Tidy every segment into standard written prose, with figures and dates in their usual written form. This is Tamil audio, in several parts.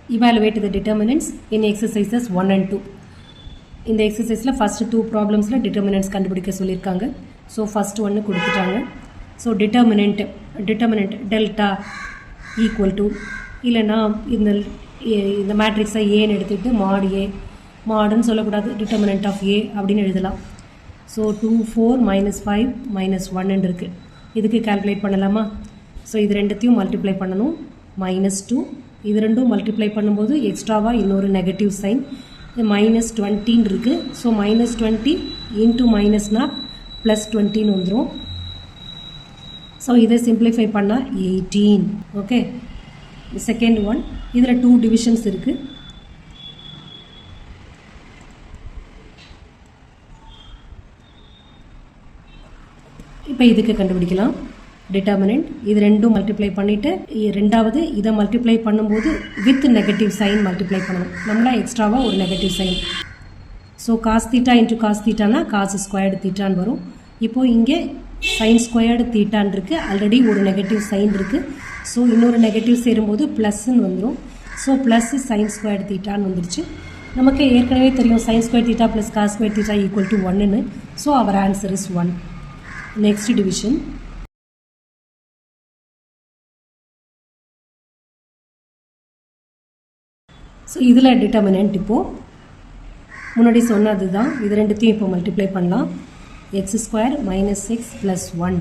evaluate the determinants in exercises 1 and 2. இந்த எக்ஸசைஸில் ஃபஸ்ட்டு 2 ப்ராப்ளம்ஸில் டிட்டர்மினன்ட்ஸ் கண்டுபிடிக்க சொல்லியிருக்காங்க. ஸோ ஃபஸ்ட்டு ஒன்று கொடுத்துட்டாங்க. So determinant delta equal to, இல்லைன்னா இந்த மேட்ரிக்ஸை ஏன்னு எடுத்துகிட்டு மாட் ஏ, மாடுன்னு சொல்லக்கூடாது, டிட்டர்மினன்ட் ஆஃப் ஏ அப்படின்னு எழுதலாம். ஸோ 2 4 -5 -1 இருக்குது. இதுக்கு கால்குலேட் பண்ணலாமா? ஸோ இது ரெண்டுத்தையும் மல்டிப்ளை பண்ணணும். -2 இது ரெண்டும் மல்டிப்ளை பண்ணும்போது எக்ஸ்ட்ராவாக இன்னொரு நெகட்டிவ் சைன் -20 இருக்குது. ஸோ -20 இன்ட்டு மைனஸ்னால் +20 வந்துடும். ஸோ இதை சிம்பிளிஃபை பண்ணால் 18. ஓகே, செகண்ட் ஒன், இதில் 2 டிவிஷன்ஸ் இருக்குது. இப்போ இதுக்கு கண்டுபிடிக்கலாம் டிட்டர்மினன்ட். இது ரெண்டும் மல்டிப்ளை பண்ணிவிட்டு ரெண்டாவது இதை மல்டிப்ளை பண்ணும்போது வித் நெகட்டிவ் சைன் மல்டிப்ளை பண்ணணும். நம்மளா எக்ஸ்ட்ராவாக ஒரு negative sign. So cos theta into cos தீட்டானா காசு ஸ்கொயர்டு தீட்டான்னு வரும். இப்போது இங்கே சைன் ஸ்கொயர்டு தீட்டான் இருக்குது, ஆல்ரெடி ஒரு நெகட்டிவ் சைன் இருக்குது. ஸோ இன்னொரு நெகட்டிவ் சேரும்போது ப்ளஸ்ன்னு வந்துடும். ஸோ ப்ளஸ் சைன் ஸ்கொயர்டு தீட்டான்னு வந்துருச்சு. நமக்கு ஏற்கனவே தெரியும் sine squared theta plus cos squared theta equal to 1ன்னு. ஸோ அவர் answer is 1. Next division. So இதில் டிட்டர்மினன்ட் இப்போது முன்னாடி சொன்னது தான், இது ரெண்டுத்தையும் இப்போ மல்டிப்ளை பண்ணலாம். x² -6 + 1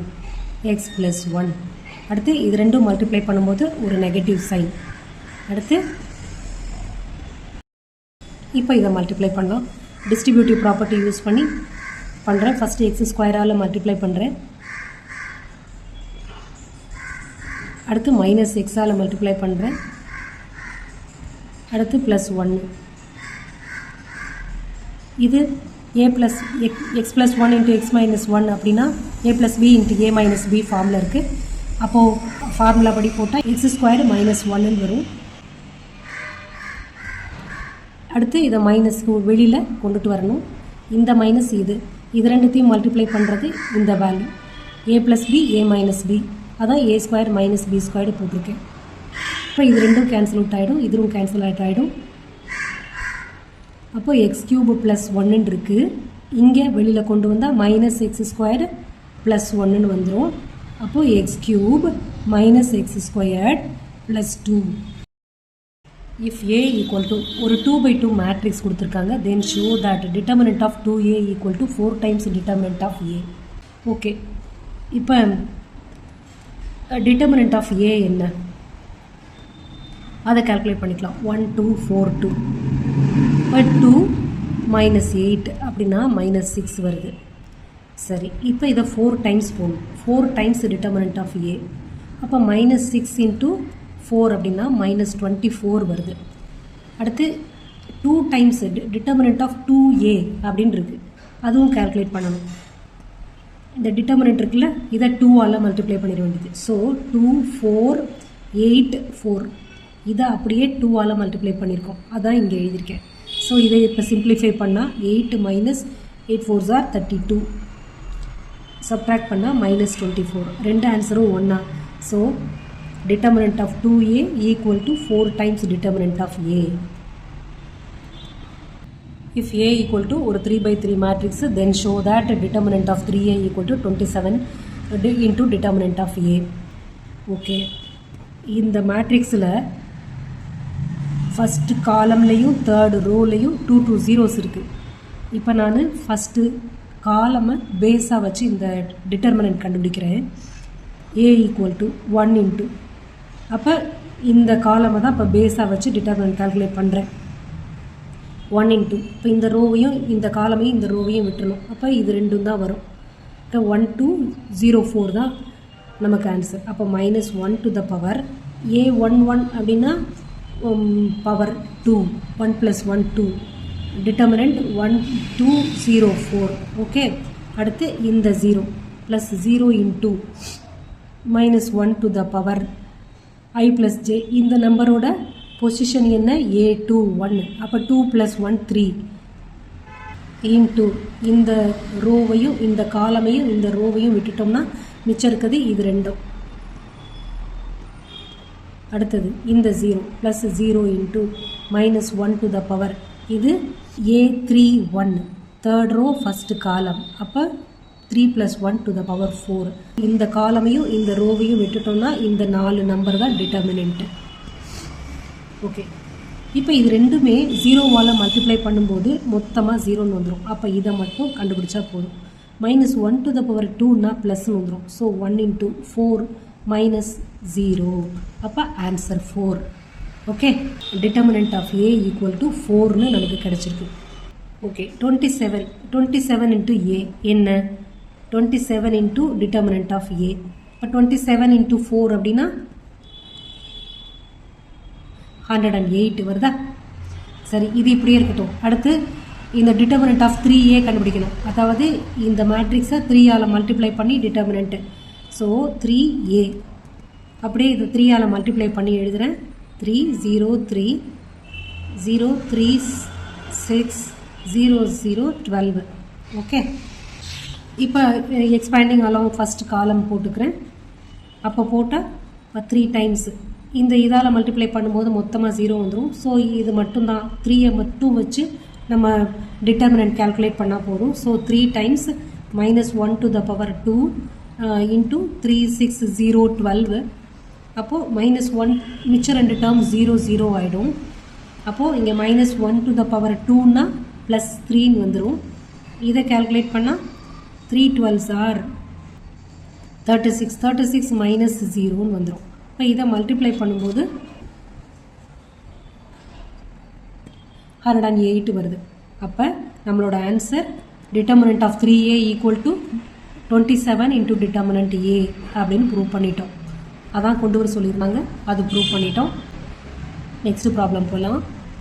x + 1. அடுத்து இது ரெண்டும் மல்டிப்ளை பண்ணும்போது ஒரு நெகட்டிவ் சைன். அடுத்து இப்போ இதை மல்டிப்ளை பண்ணலாம். டிஸ்ட்ரிபியூட்டிவ் ப்ராப்பர்ட்டி யூஸ் பண்ணி பண்ணுறேன். ஃபஸ்ட்டு x² மல்டிப்ளை பண்ணுறேன். அடுத்து -x மல்டிப்ளை பண்ணுறேன். அடுத்து +1. இது a + x + 1 × x - 1 அப்படின்னா a + b × a - b ஃபார்மில் இருக்குது. அப்போது ஃபார்முலா படி போட்டால் x² -1ன்னு வரும். அடுத்து இதை மைனஸ்க்கு வெளியில் கொண்டுட்டு வரணும். இந்த மைனஸ் இது ரெண்டுத்தையும் மல்டிப்ளை பண்ணுறது இந்த value a + b a - b, அதான் a² - b² போட்டிருக்கேன். இப்போ இது ரெண்டும் கேன்சல் அவுட் ஆகிடும், இதுவும் கேன்சல் அவுட் ஆகிடும். அப்போது x³ + 1 இருக்குது. இங்கே வெளியில் கொண்டு வந்தால் -x² + 1ன்னு வந்துடும். அப்போது x³ -x² + 2. If a equal to ஒரு 2/2 மேட்ரிக்ஸ் கொடுத்துருக்காங்க, then show that determinant of 2a equal to 4 times determinant of a. Okay, இப்போ determinant of a என்ன அதை கால்குலேட் பண்ணிக்கலாம். 1 2 4 2. இப்போ 2 -8 அப்படின்னா -6 வருது. சரி, இப்போ இதை 4 டைம்ஸ் போகணும். 4 டைம்ஸ் டிட்டர்மினன்ட் ஆஃப் ஏ. அப்போ -6 × 4 அப்படின்னா -24 வருது. அடுத்து 2 டைம்ஸ் டிட்டர்மினன்ட் ஆஃப் 2a அப்படின்னு இருக்குது, அதுவும் கால்குலேட் பண்ணணும். இந்த டிட்டர்மினன்ட் இருக்குல்ல, இதை 2ஆல் மல்டிப்ளை பண்ணிட வேண்டியது. ஸோ 2 4 8 4, இதை அப்படியே 2ஆல் மல்டிப்ளை பண்ணியிருக்கோம், அதான் இங்கே எழுதியிருக்கேன். ஸோ இதை இப்போ சிம்பிளிஃபை பண்ணால் 8 - 8 4s are 32. சப்ட்ராக்ட் பண்ணால் -24. ரெண்டு ஆன்சரும் ஒன்றா. So determinant of 2a equal to 4 times determinant of a. If a equal to ஒரு 3/3 matrix, then show that determinant of 3a equal to 27 into determinant of a. Okay, இந்த மேட்ரிக்ஸில் ஃபஸ்ட்டு காலம்லேயும் தேர்டு ரோலையும் 2 2 zeros இருக்குது. இப்போ நான் ஃபஸ்ட்டு காலமை பேஸாக வச்சு இந்த டிட்டர்மினன்ட் கண்டுபிடிக்கிறேன். a equal to 1 into, அப்போ இந்த காலமை தான் இப்போ பேஸாக வச்சு டிட்டர்மினன்ட் கால்குலேட் பண்ணுறேன். 1 into, இப்போ இந்த ரோவையும் இந்த காலமையும் இந்த ரோவையும் விட்டுறணும். அப்போ இது ரெண்டும் தான் வரும். இப்போ 1204 தான் நமக்கு ஆன்சர். அப்போ -1 to the power a11 அப்படின்னா பவர் 2, 1 + 1 2, டிட்டர்மினன்ட் 1204. ஓகே, அடுத்து இந்த 0 +0 into -1 to the power I + j. இந்த நம்பரோட பொசிஷன் என்ன? a21. அப்போ 2 + 1 3 இன்ட்டு இந்த ரோவையும் இந்த காலமையும் இந்த ரோவையும் விட்டுட்டோம்னா மிச்சம் இருக்குது இது ரெண்டும். அடுத்தது இந்த 0 plus 0 into -1 to the power இது A31 தேர்ட் ரோ ஃபஸ்ட்டு காலம். அப்போ 3 + 1 டு த பவர் 4. இந்த காலமையும் இந்த ரோவையும் விட்டுட்டோம்னா இந்த 4 நம்பர் தான் டிட்டர்மினன்ட்டு. ஓகே, இப்போ இது ரெண்டுமே 0வால் மல்டிப்ளை பண்ணும்போது மொத்தமாக 0ன்னு வந்துடும். அப்போ இதை மட்டும் கண்டுபிடிச்சா போதும். -1 டு த பவர் 2னா ப்ளஸ்ன்னு வந்துடும். ஸோ 1 × 4 - 0. அப்போ answer 4. Okay, determinant of A = 4ன்னு நமக்கு கிடச்சிருக்கு. ஓகே, 27 × A என்ன? 27 × டிட்டர்மினன்ட் ஆஃப் A. இப்போ 27 × 4 அப்படின்னா 108 வருதா? சரி, இது இப்படியே இருக்கட்டும். அடுத்து இந்த டிட்டர்மினன்ட் ஆஃப் 3A கண்டுபிடிக்கணும். அதாவது இந்த மேட்ரிக்ஸை 3ஆல் மல்டிப்ளை பண்ணி டிட்டர்மினன்ட்டு. ஸோ 3A அப்படியே இது 3ஆல் மல்டிப்ளை பண்ணி எழுதுகிறேன். 3 0 3 0 3 6 0 0 12. ஓகே, இப்போ எக்ஸ்பேண்டிங் அலாங் ஃபஸ்ட் காலம் போட்டுக்கிறேன். அப்போ போட்டால் 3 டைம்ஸ் இந்த இதால் மல்டிப்ளை பண்ணும்போது மொத்தமாக 0 வந்துடும். ஸோ இது மட்டும்தான் 3ஐ மட்டும் வச்சு நம்ம டிட்டர்மினன்ட் கால்குலேட் பண்ணால் போதும். So 3 times -1 to the power 2 into 3 6 0 12. அப்போது -1 மிச்சம் 2 டேர்ம் 0 0 ஆகிடும். அப்போது இங்கே -1 டு த பவர் 2னா +3ன்னு வந்துடும். இதை கால்குலேட் பண்ணால் 3 12s are 36. 36 - 0ன்னு வந்துடும். இப்போ இதை மல்டிப்ளை பண்ணும்போது 108 வருது. அப்போ நம்மளோட answer determinant of 3A = 27 × determinant A அப்படின்னு ப்ரூவ் பண்ணிட்டோம். அதான் கொண்டு வர சொல்லியிருந்தாங்க, அது ப்ரூவ் பண்ணிட்டோம். நெக்ஸ்ட் ப்ராப்ளம் போகலாம்.